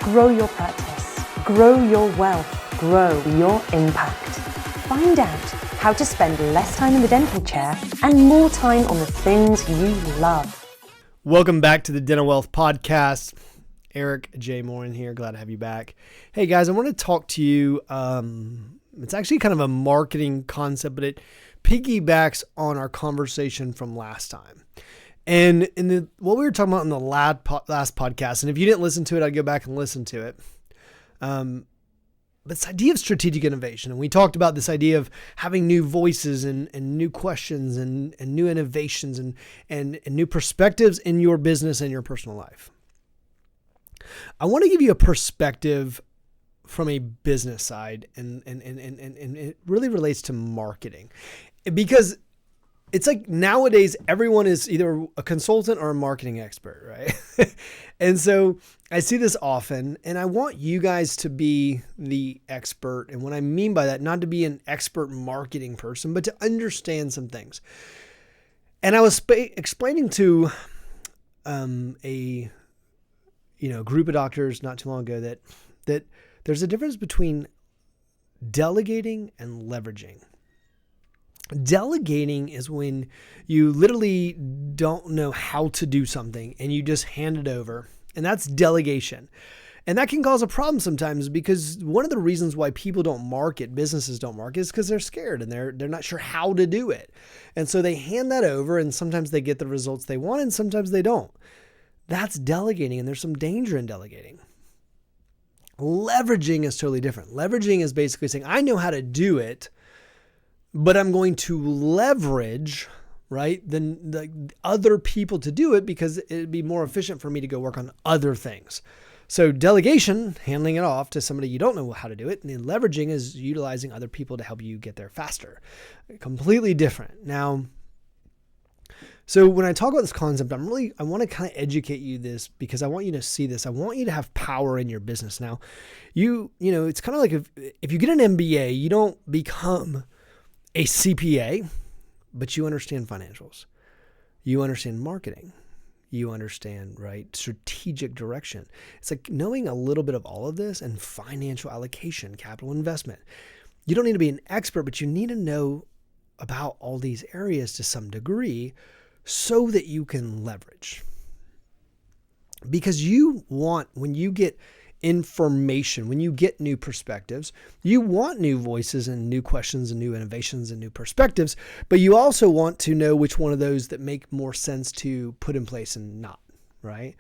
Grow your practice, grow your wealth, grow your impact. Find out how to spend less time in the dental chair and more time on the things you love. Welcome back to the Dental Wealth Podcast. Eric J. Morin here. Glad to have you back. Hey guys, I want to talk to you. It's actually kind of a marketing concept, but it piggybacks on our conversation from last time. And what we were talking about in the last podcast, and if you didn't listen to it, I'd go back and listen to it. This idea of strategic innovation. And we talked about this idea of having new voices and new questions and new innovations and new perspectives in your business and your personal life. I want to give you a perspective from a business side, and it really relates to marketing, because it's like nowadays everyone is either a consultant or a marketing expert, right? And so I see this often, and I want you guys to be the expert. And what I mean by that, not to be an expert marketing person, but to understand some things. And I was explaining to a group of doctors not too long ago that there's a difference between delegating and leveraging. Delegating is when you literally don't know how to do something and you just hand it over. And that's delegation. And that can cause a problem sometimes, because one of the reasons why people don't market, businesses don't market, is because they're scared and they're not sure how to do it. And so they hand that over, and sometimes they get the results they want and sometimes they don't. That's delegating, and there's some danger in delegating. Leveraging is totally different. Leveraging is basically saying, I know how to do it, but I'm going to leverage, right, the other people to do it because it'd be more efficient for me to go work on other things. So delegation, handing it off to somebody you don't know how to do it, and then leveraging is utilizing other people to help you get there faster. Completely different. Now, so when I talk about this concept, I want to kind of educate you this, because I want you to see this. I want you to have power in your business. Now, it's kind of like if you get an MBA, you don't become a CPA, but you understand financials. You understand marketing. You understand, right, strategic direction. It's like knowing a little bit of all of this and financial allocation, capital investment. You don't need to be an expert, but you need to know about all these areas to some degree so that you can leverage. Because when you get information, when you get new perspectives, you want new voices and new questions and new innovations and new perspectives, but you also want to know which one of those that make more sense to put in place and not, right?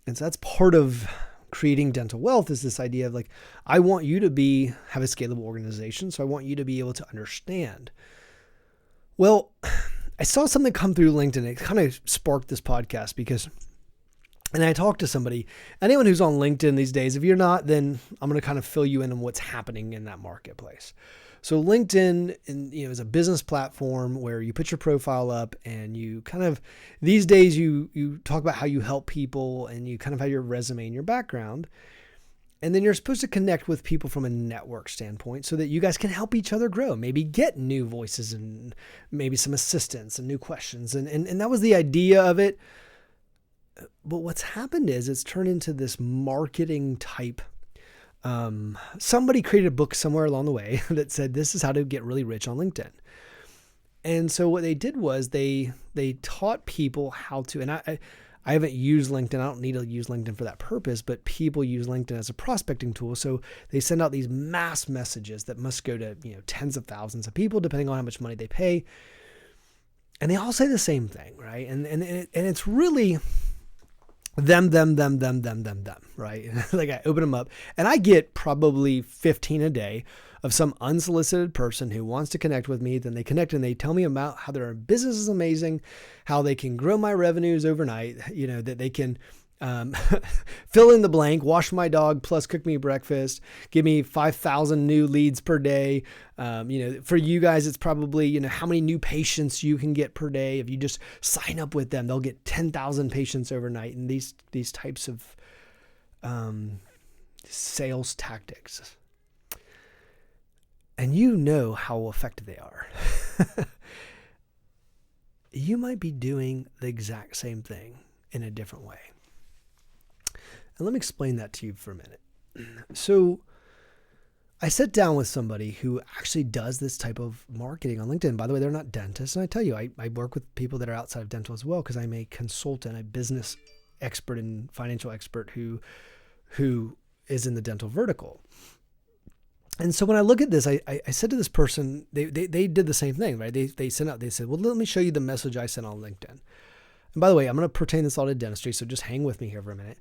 And so that's part of creating dental wealth, is this idea of like, I want you to have a scalable organization, so I want you to be able to understand. Well, I saw something come through LinkedIn. It kind of sparked this podcast and I talked to somebody. Anyone who's on LinkedIn these days, if you're not, then I'm going to kind of fill you in on what's happening in that marketplace. So LinkedIn is a business platform where you put your profile up, and you kind of, these days you talk about how you help people, and you kind of have your resume and your background. And then you're supposed to connect with people from a network standpoint so that you guys can help each other grow, maybe get new voices and maybe some assistance and new questions. And that was the idea of it. But what's happened is it's turned into this marketing type. Somebody created a book somewhere along the way that said, this is how to get really rich on LinkedIn. And so what they did was they taught people how to, and I haven't used LinkedIn. I don't need to use LinkedIn for that purpose, but people use LinkedIn as a prospecting tool. So they send out these mass messages that must go to, tens of thousands of people, depending on how much money they pay. And they all say the same thing, right? And it's really them, right? Like I open them up and I get probably 15 a day of some unsolicited person who wants to connect with me. Then they connect and they tell me about how their business is amazing, how they can grow my revenues overnight, that they can fill in the blank, wash my dog plus cook me breakfast, give me 5,000 new leads per day. For you guys, it's probably, how many new patients you can get per day. If you just sign up with them, they'll get 10,000 patients overnight. And these types of sales tactics. And you know how effective they are. You might be doing the exact same thing in a different way. And let me explain that to you for a minute. So I sat down with somebody who actually does this type of marketing on LinkedIn. By the way, they're not dentists. And I tell you, I work with people that are outside of dental as well because I'm a consultant, a business expert and financial expert who is in the dental vertical. And so when I look at this, I said to this person, they did the same thing, right? They said, well, let me show you the message I sent on LinkedIn. And by the way, I'm going to pertain this all to dentistry, so just hang with me here for a minute.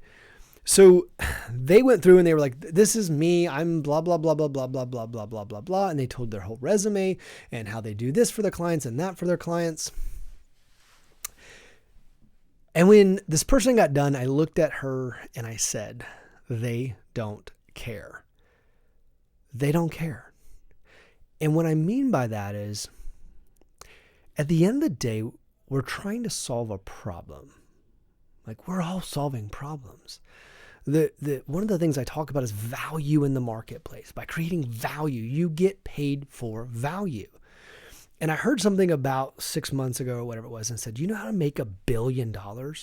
So they went through and they were like, this is me. I'm blah, blah, blah, blah, blah, blah, blah, blah, blah, blah, blah. And they told their whole resume and how they do this for their clients and that for their clients. And when this person got done, I looked at her and I said, they don't care. They don't care. And what I mean by that is, at the end of the day, we're trying to solve a problem. Like, we're all solving problems. One of the things I talk about is value in the marketplace. By creating value, you get paid for value. And I heard something about 6 months ago or whatever it was and said, you know how to make $1 billion? You know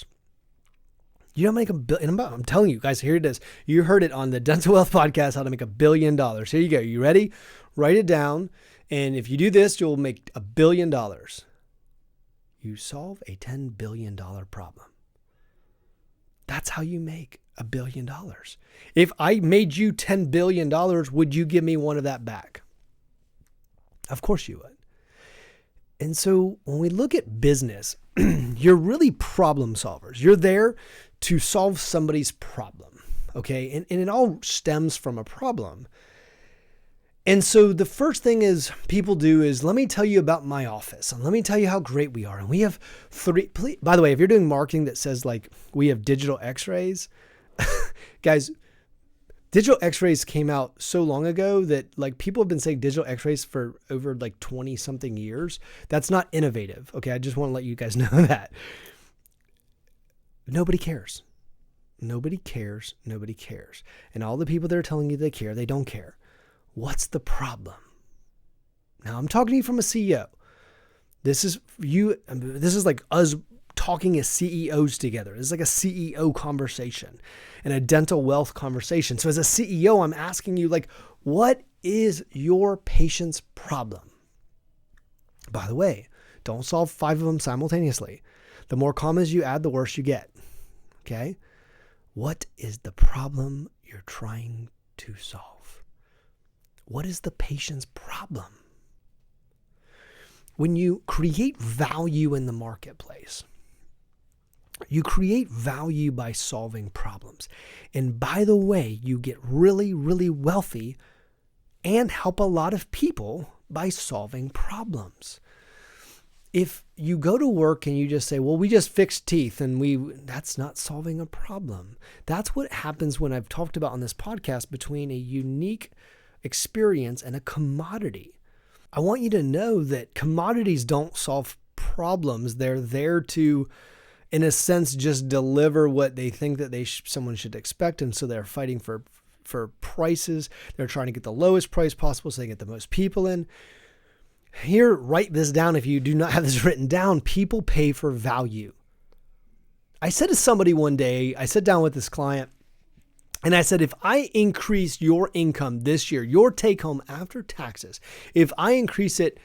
how to make $1 billion? I'm telling you guys, here it is. You heard it on the Dental Wealth Podcast, how to make $1 billion. Here you go. You ready? Write it down. And if you do this, you'll make $1 billion. You solve a $10 billion problem. That's how you make $1 billion. If I made you $10 billion, would you give me one of that back? Of course you would. And so when we look at business, you're really problem solvers. You're there to solve somebody's problem, okay? And it all stems from a problem. And so the first thing is people do is, let me tell you about my office and let me tell you how great we are. And we have 3, by the way, if you're doing marketing that says like we have digital x-rays, guys, digital x-rays came out so long ago that like people have been saying digital x-rays for over like 20 something years. That's not innovative. Okay. I just want to let you guys know that. Nobody cares. Nobody cares. Nobody cares. And all the people that are telling you they care, they don't care. What's the problem? Now I'm talking to you from a CEO. This is like us talking as CEOs together. It's like a CEO conversation and a dental wealth conversation. So as a CEO, I'm asking you, like, what is your patient's problem? By the way, don't solve 5 of them simultaneously. The more commas you add, the worse you get. Okay? What is the problem you're trying to solve? What is the patient's problem? When you create value in the marketplace, you create value by solving problems. And by the way, you get really, really wealthy and help a lot of people by solving problems. If you go to work and you just say, well, we just fixed teeth and that's not solving a problem. That's what happens when I've talked about on this podcast between a unique experience and a commodity. I want you to know that commodities don't solve problems. They're there to, in a sense, just deliver what they think that someone should expect. And so they're fighting for prices. They're trying to get the lowest price possible so they get the most people in. Here, write this down. If you do not have this written down, people pay for value. I said to somebody one day, I sat down with this client and I said, if I increase your income this year, your take home after taxes, if I increase it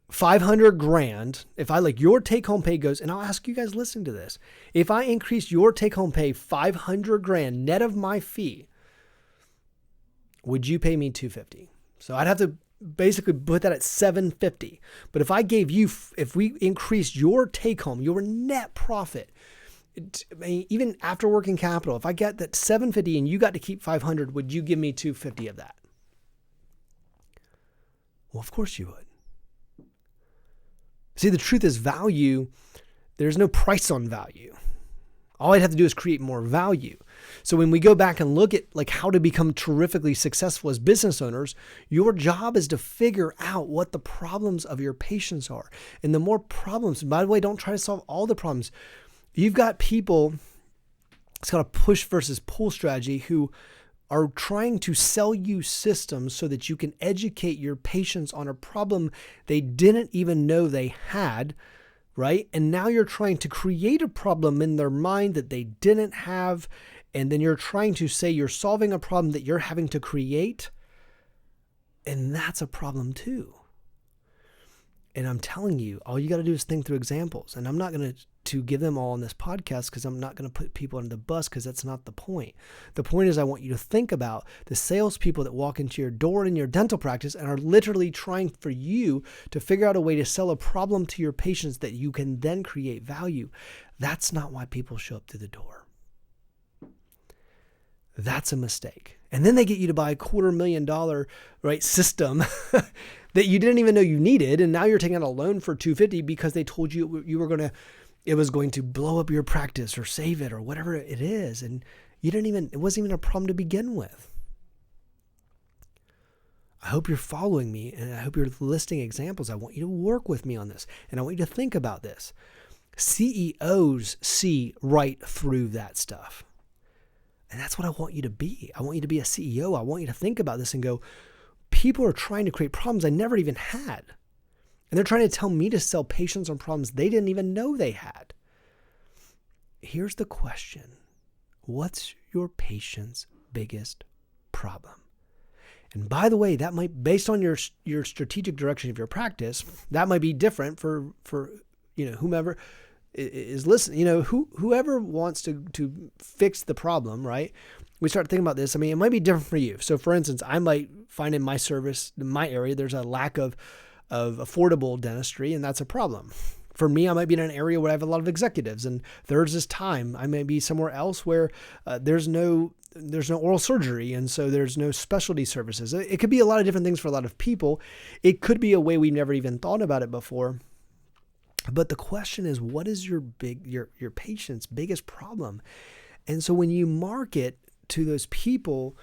500 grand, if I like your take home pay goes, and I'll ask you guys listening to this, if I increase your take home pay 500 grand net of my fee, would you pay me $250? So I'd have to basically put that at $750. But if we increased your take home, your net profit, even after working capital, if I get that $750 and you got to keep $500, would you give me $250 of that? Well, of course you would. See, the truth is value. There's no price on value. All I'd have to do is create more value. So when we go back and look at like how to become terrifically successful as business owners, your job is to figure out what the problems of your patients are. And the more problems, and by the way, don't try to solve all the problems. You've got people, it's called a push versus pull strategy, who are trying to sell you systems so that you can educate your patients on a problem they didn't even know they had, right? And now you're trying to create a problem in their mind that they didn't have, And then you're trying to say you're solving a problem that you're having to create. And that's a problem too. And I'm telling you, all you got to do is think through examples. And I'm not going to give them all on this podcast because I'm not going to put people under the bus because that's not the point. The point is I want you to think about the salespeople that walk into your door in your dental practice and are literally trying for you to figure out a way to sell a problem to your patients that you can then create value. That's not why people show up to the door. That's a mistake. And then they get you to buy a $250,000, right, system that you didn't even know you needed. And now you're taking out a loan for $250,000 because they told you it was going to blow up your practice or save it or whatever it is. And it wasn't even a problem to begin with. I hope you're following me and I hope you're listing examples. I want you to work with me on this and I want you to think about this. CEOs see right through that stuff. And that's what I want you to be. I want you to be a CEO. I want you to think about this and go, people are trying to create problems I never even had. And they're trying to tell me to sell patients on problems they didn't even know they had. Here's the question. What's your patient's biggest problem? And by the way, that might, based on your strategic direction of your practice, that might be different for whomever is listening, whoever wants to fix the problem, right? We start thinking about this. I mean, it might be different for you. So for instance, I might find in my service, in my area, there's a lack of affordable dentistry, and that's a problem. For me, I might be in an area where I have a lot of executives, and there's this time. I may be somewhere else where there's no oral surgery, and so there's no specialty services. It could be a lot of different things for a lot of people. It could be a way we've never even thought about it before. But the question is, what is your patient's biggest problem? And so when you market to those people,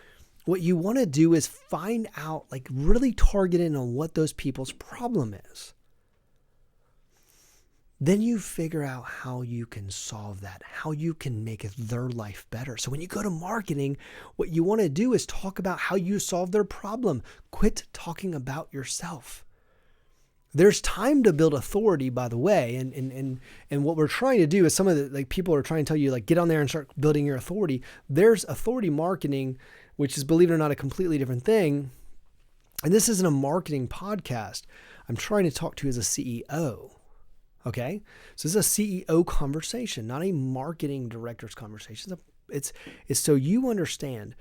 what you want to do is find out, like really target in on what those people's problem is. Then you figure out how you can solve that, how you can make their life better. So when you go to marketing, what you want to do is talk about how you solve their problem. Quit talking about yourself. There's time to build authority, by the way, and what we're trying to do is some of the people are trying to tell you get on there and start building your authority. There's authority marketing, which is, believe it or not, a completely different thing. And this isn't a marketing podcast. I'm trying to talk to you as a CEO. Okay, so this is a CEO conversation, not a marketing director's conversation. It's so you understand.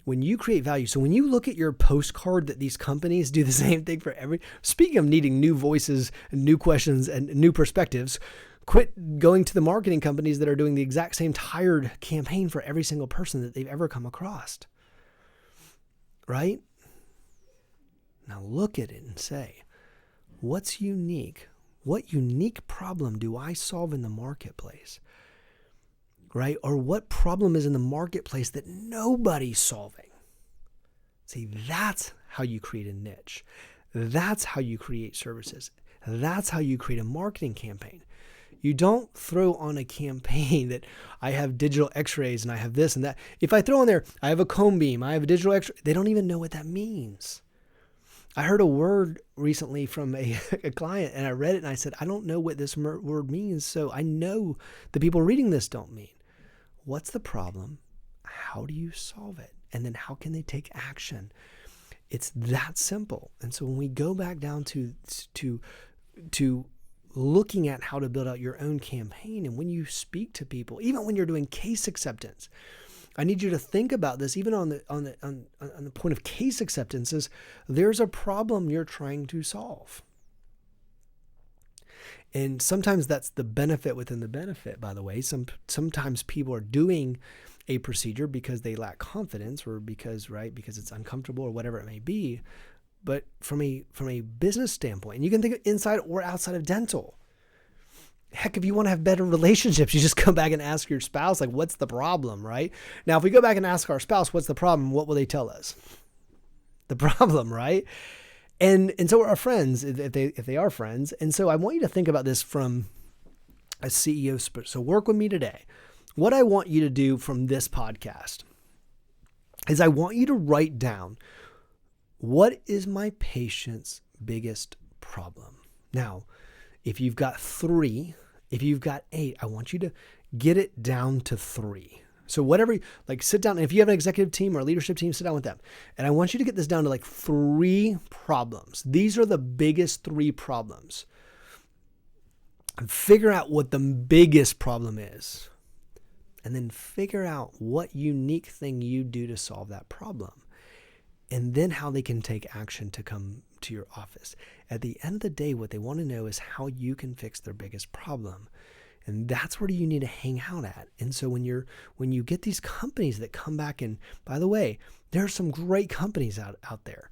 When you create value, so when you look at your postcard that these companies do the same thing for speaking of needing new voices and new questions and new perspectives, quit going to the marketing companies that are doing the exact same tired campaign for every single person that they've ever come across. Right? Now look at it and say, what's unique? What unique problem do I solve in the marketplace? Right? Or what problem is in the marketplace that nobody's solving? See, that's how you create a niche. That's how you create services. That's how you create a marketing campaign. You don't throw on a campaign that I have digital x-rays and I have this and that. If I throw on there, I have a cone beam, I have a digital x-ray, they don't even know what that means. I heard a word recently from a client and I read it and I said, I don't know what this word means. So I know the people reading this don't mean. What's the problem? How do you solve it? And then how can they take action? It's that simple. And so when we go back down to looking at how to build out your own campaign, and when you speak to people, even when you're doing case acceptance, I need you to think about this. Even on the point of case acceptances, there's a problem you're trying to solve. And sometimes that's the benefit within the benefit, by the way. Sometimes people are doing a procedure because they lack confidence or because it's uncomfortable or whatever it may be. But from a business standpoint, and you can think of inside or outside of dental. Heck, if you want to have better relationships, you just come back and ask your spouse, what's the problem, right? Now, if we go back and ask our spouse, what's the problem? What will they tell us? The problem, right? And so are our friends, if they are friends. And so I want you to think about this from a CEO. So work with me today. What I want you to do from this podcast is I want you to write down, what is my patient's biggest problem? Now, if you've got 3, if you've got 8, I want you to get it down to 3. So whatever, like sit down, and if you have an executive team or a leadership team, sit down with them. And I want you to get this down to like 3 problems. These are the biggest 3 problems. And figure out what the biggest problem is. And then figure out what unique thing you do to solve that problem. And then how they can take action to come to your office. At the end of the day, what they want to know is how you can fix their biggest problem. And that's where you need to hang out at. And so when you get these companies that come back, and by the way, there are some great companies out there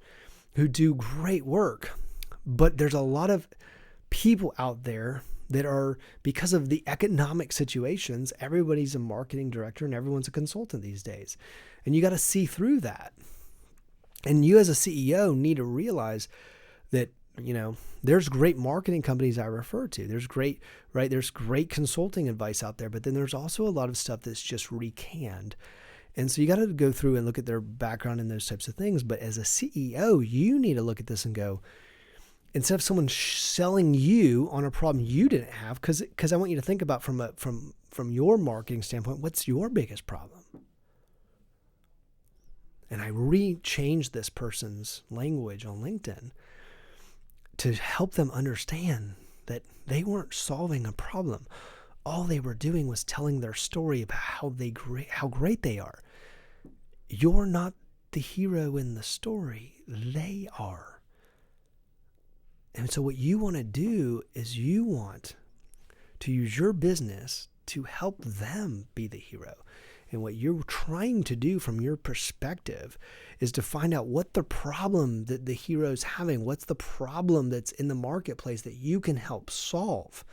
who do great work, but there's a lot of people out there that are, because of the economic situations, everybody's a marketing director and everyone's a consultant these days. And you got to see through that. And you as a CEO need to realize that, there's great marketing companies I refer to. There's great consulting advice out there, but then there's also a lot of stuff that's just recanned. And so you got to go through and look at their background and those types of things. But as a CEO, you need to look at this and go, instead of someone selling you on a problem you didn't have, because I want you to think about from your marketing standpoint, what's your biggest problem? And I changed this person's language on LinkedIn to help them understand that they weren't solving a problem. All they were doing was telling their story about how great they are. You're not the hero in the story. They are. And so what you want to do is you want to use your business to help them be the hero. And what you're trying to do from your perspective is to find out what the problem that the hero's having, what's the problem that's in the marketplace that you can help solve.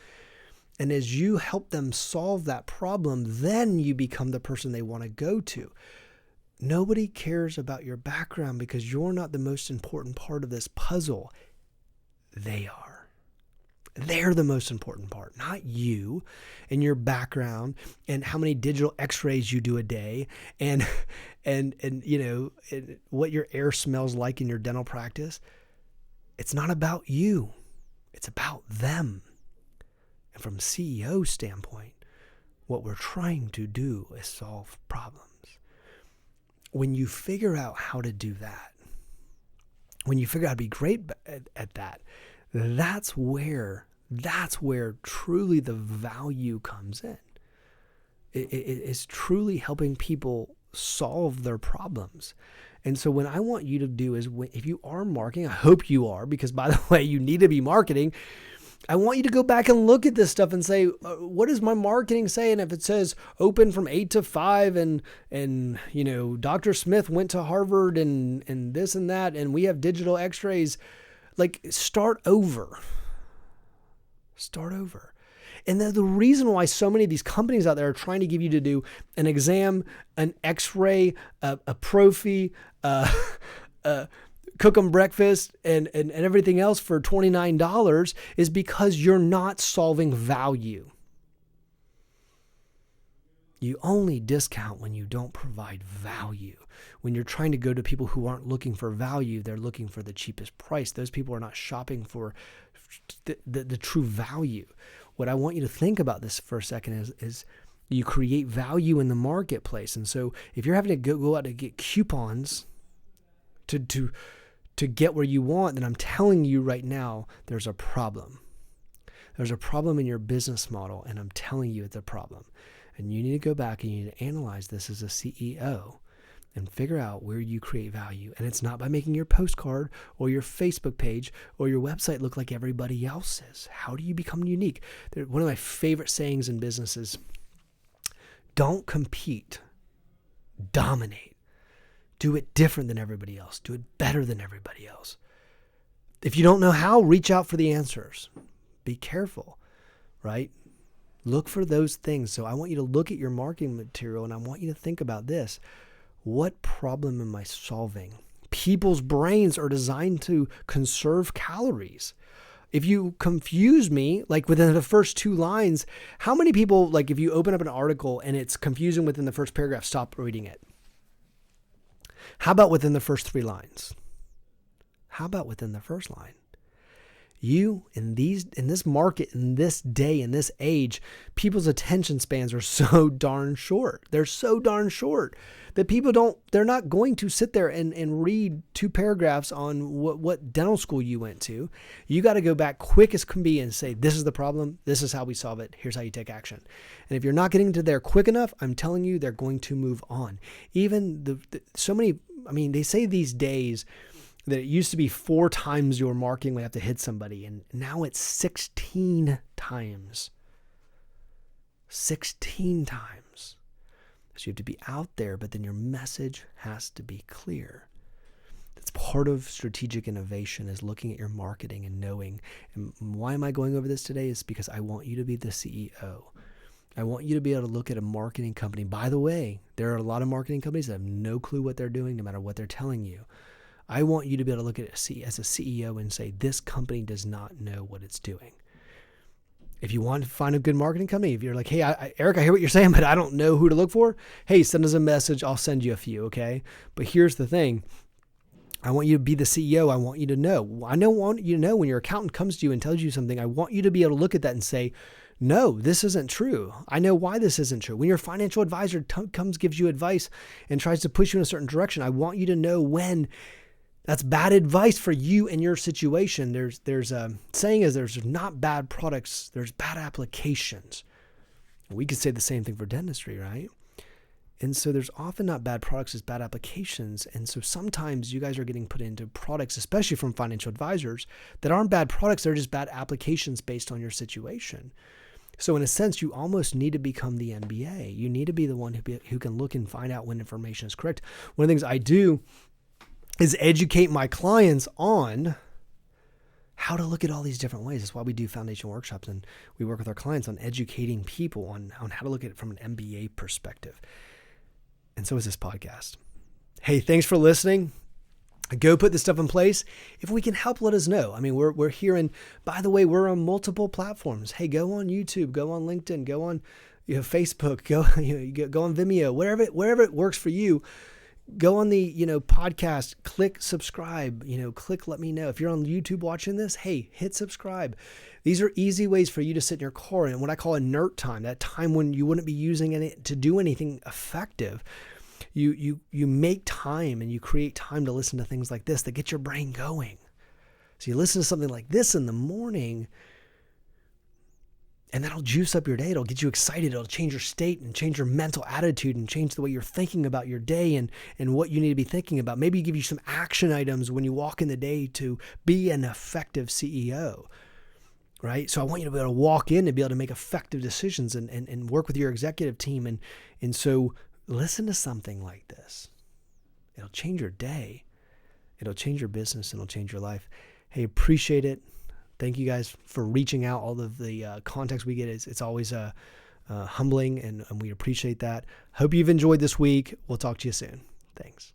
And as you help them solve that problem, then you become the person they want to go to. Nobody cares about your background because you're not the most important part of this puzzle. They are. They're the most important part, not you and your background and how many digital x-rays you do a day and what your air smells like in your dental practice. It's not about you. It's about them. And from CEO standpoint, what we're trying to do is solve problems. When you figure out how to do that, when you figure out how to be great at that, that's where truly the value comes in. It's truly helping people solve their problems. And so what I want you to do is, if you are marketing, I hope you are, because by the way, you need to be marketing. I want you to go back and look at this stuff and say, what does my marketing say? And if it says open from 8 to 5 and Dr. Smith went to Harvard and this and that, and we have digital x-rays, like start over. And the reason why so many of these companies out there are trying to give you to do an exam, an x-ray, a prophy, cook them breakfast and everything else for $29 is because you're not solving value. You only discount when you don't provide value. When you're trying to go to people who aren't looking for value, they're looking for the cheapest price. Those people are not shopping for the true value. What I want you to think about this for a second is you create value in the marketplace. And so if you're having to go out to get coupons to get where you want, then I'm telling you right now, there's a problem. There's a problem in your business model, and I'm telling you it's a problem. And you need to go back and you need to analyze this as a CEO and figure out where you create value. And it's not by making your postcard or your Facebook page or your website look like everybody else's. How do you become unique? One of my favorite sayings in business is, don't compete, dominate. Do it different than everybody else. Do it better than everybody else. If you don't know how, reach out for the answers. Be careful, right? Look for those things. So I want you to look at your marketing material and I want you to think about this. What problem am I solving? People's brains are designed to conserve calories. If you confuse me, like within the first 2 lines, how many people, like if you open up an article and it's confusing within the first paragraph, stop reading it? How about within the first 3 lines? How about within the first line? You in this market, in this day, in this age, people's attention spans are so darn short. They're so darn short that they're not going to sit there and read 2 paragraphs on what dental school you went to. You got to go back quick as can be and say, this is the problem. This is how we solve it. Here's how you take action. And if you're not getting to there quick enough, I'm telling you, they're going to move on. Even they say these days that it used to be 4 times your marketing would have to hit somebody, and now it's 16 times. 16 times. So you have to be out there, but then your message has to be clear. That's part of strategic innovation, is looking at your marketing and knowing. And why am I going over this today? Is because I want you to be the CEO. I want you to be able to look at a marketing company. By the way, there are a lot of marketing companies that have no clue what they're doing, no matter what they're telling you. I want you to be able to look at it as a CEO and say, this company does not know what it's doing. If you want to find a good marketing company, if you're like, hey, Eric, I hear what you're saying, but I don't know who to look for. Hey, send us a message. I'll send you a few, okay? But here's the thing. I want you to be the CEO. I want you to know. Want you to know when your accountant comes to you and tells you something, I want you to be able to look at that and say, no, this isn't true. I know why this isn't true. When your financial advisor gives you advice and tries to push you in a certain direction, I want you to know when that's bad advice for you and your situation. There's a saying is there's not bad products, there's bad applications. We could say the same thing for dentistry, right? And so there's often not bad products, it's bad applications. And so sometimes you guys are getting put into products, especially from financial advisors, that aren't bad products, they're just bad applications based on your situation. So in a sense, you almost need to become the MBA. You need to be the one who can look and find out when information is correct. One of the things I do is educate my clients on how to look at all these different ways. That's why we do foundation workshops, and we work with our clients on educating people on how to look at it from an MBA perspective. And so is this podcast. Hey, thanks for listening. Go put this stuff in place. If we can help, let us know. I mean, we're here, and by the way, we're on multiple platforms. Hey, go on YouTube, go on LinkedIn, go on Facebook, go on Vimeo, wherever it works for you. Go on the, podcast, click subscribe, click let me know. If you're on YouTube watching this, hey, hit subscribe. These are easy ways for you to sit in your car and what I call inert time, that time when you wouldn't be using it to do anything effective. You make time and you create time to listen to things like this that get your brain going. So you listen to something like this in the morning, and that'll juice up your day. It'll get you excited. It'll change your state and change your mental attitude and change the way you're thinking about your day and what you need to be thinking about. Maybe give you some action items when you walk in the day to be an effective CEO, right? So I want you to be able to walk in and be able to make effective decisions and work with your executive team. And so listen to something like this. It'll change your day. It'll change your business. It'll change your life. Hey, appreciate it. Thank you guys for reaching out. All of the context we get, it's always humbling, and we appreciate that. Hope you've enjoyed this week. We'll talk to you soon. Thanks.